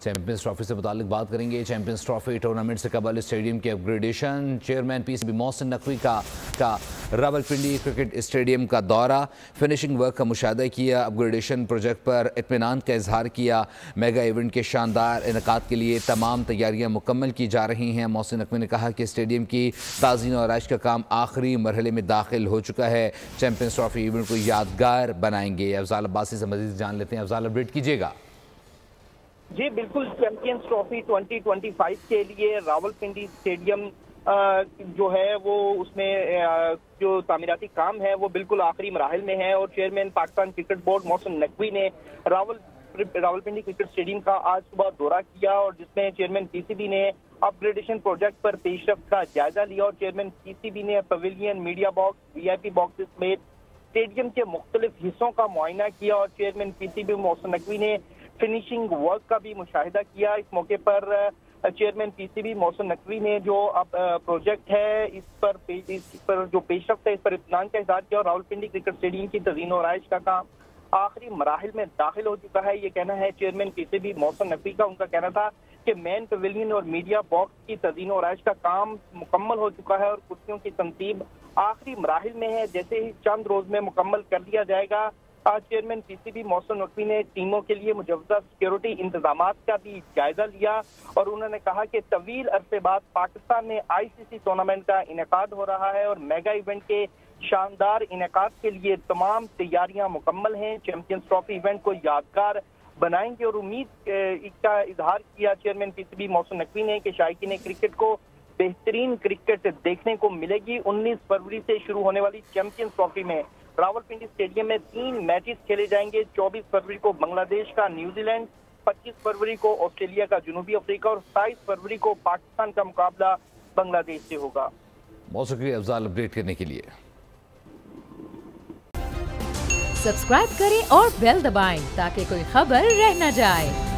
Champions trophy से मुतालिक बात करेंगे। चैंपियंस ट्रॉफी टूर्नामेंट से कबल स्टेडियम की upgradation, chairman PCB Mohsin Naqvi का रावलपिंडी क्रिकेट स्टेडियम का दौरा, फिनिशिंग वर्क का मुशाहिदा किया, अपग्रेडेशन प्रोजेक्ट पर इत्मीनान का इजहार किया। मेगा इवेंट के शानदार इनेकाद के लिए तमाम तैयारियां मुकम्मल की जा रही हैं। मोहसिन नकवी ने कहा कि स्टेडियम की ताज़ीन और आराइश का काम आखिरी मरहले में दाखिल हो चुका है। चैंपियंस ट्रॉफी इवेंट को यादगार बनाएंगे। अफजाल अब्बासी से मज़ीद जान लेते हैं। अफजाल, अपडेट कीजिएगा। जी बिल्कुल, चैंपियंस ट्रॉफी 2025 के लिए रावलपिंडी स्टेडियम जो है वो उसमें जो तामीराती काम है वो बिल्कुल आखिरी मराहिल में है और chairman Pakistan cricket board Mohsin Naqvi ने रावलपिंडी क्रिकेट स्टेडियम का आज सुबह दौरा किया और जिसमें चेयरमैन पीसीबी ने अपग्रेडेशन प्रोजेक्ट पर पेशरफ्त का जायजा लिया और चेयरमैन पीसीबी ने pavilion, media box, VIP boxes समेत स्टेडियम के मुख्तलिफ हिस्सों का मुआयना किया और चेयरमैन पीसीबी मोहसिन नकवी ने फिनिशिंग वर्क का भी मुशाहिदा किया। इस मौके पर चेयरमैन पीसीबी मोहसिन नकवी ने जो अब प्रोजेक्ट है इस पर जो पेशरफ्त है इस पर इत्मीनान का इजहार किया और रावलपिंडी क्रिकेट स्टेडियम की तज़ीन और आराइश का काम आखिरी मराहिल में दाखिल हो चुका है। ये कहना है चेयरमैन पीसीबी मोहसिन नकवी का। उनका कहना था कि मेन पवेलियन और मीडिया बॉक्स की तज़ीन और आराइश का काम मुकम्मल हो चुका है और कुर्सियों की तंसीब आखिरी मराहिल में है। जैसे ही चंद रोज में मुकम्मल कर दिया जाएगा। आज चेयरमैन पीसीबी मोहसिन नकवी ने टीमों के लिए मुजव्वज़ा सिक्योरिटी इंतजामात का भी जायजा लिया और उन्होंने कहा कि तवील अरसे बाद पाकिस्तान में आईसीसी टूर्नामेंट का इनेकाद हो रहा है और मेगा इवेंट के शानदार इनेकाद के लिए तमाम तैयारियां मुकम्मल हैं। चैंपियंस ट्रॉफी इवेंट को यादगार बनाएंगे और उम्मीद का इजहार किया चेयरमैन पीसीबी मोहसिन नकवी ने कि शायकीन क्रिकेट को बेहतरीन क्रिकेट देखने को मिलेगी। 19 फरवरी से शुरू होने वाली चैंपियंस ट्रॉफी में रावलपिंडी स्टेडियम में 3 मैचेस खेले जाएंगे। 24 फरवरी को बांग्लादेश का न्यूजीलैंड, 25 फरवरी को ऑस्ट्रेलिया का जनूबी अफ्रीका और 27 फरवरी को पाकिस्तान का मुकाबला बांग्लादेश से होगा। बहुत शुक्रिया अफजाल अपडेट करने के लिए। सब्सक्राइब करें और बेल दबाएं ताकि कोई खबर रह न जाए।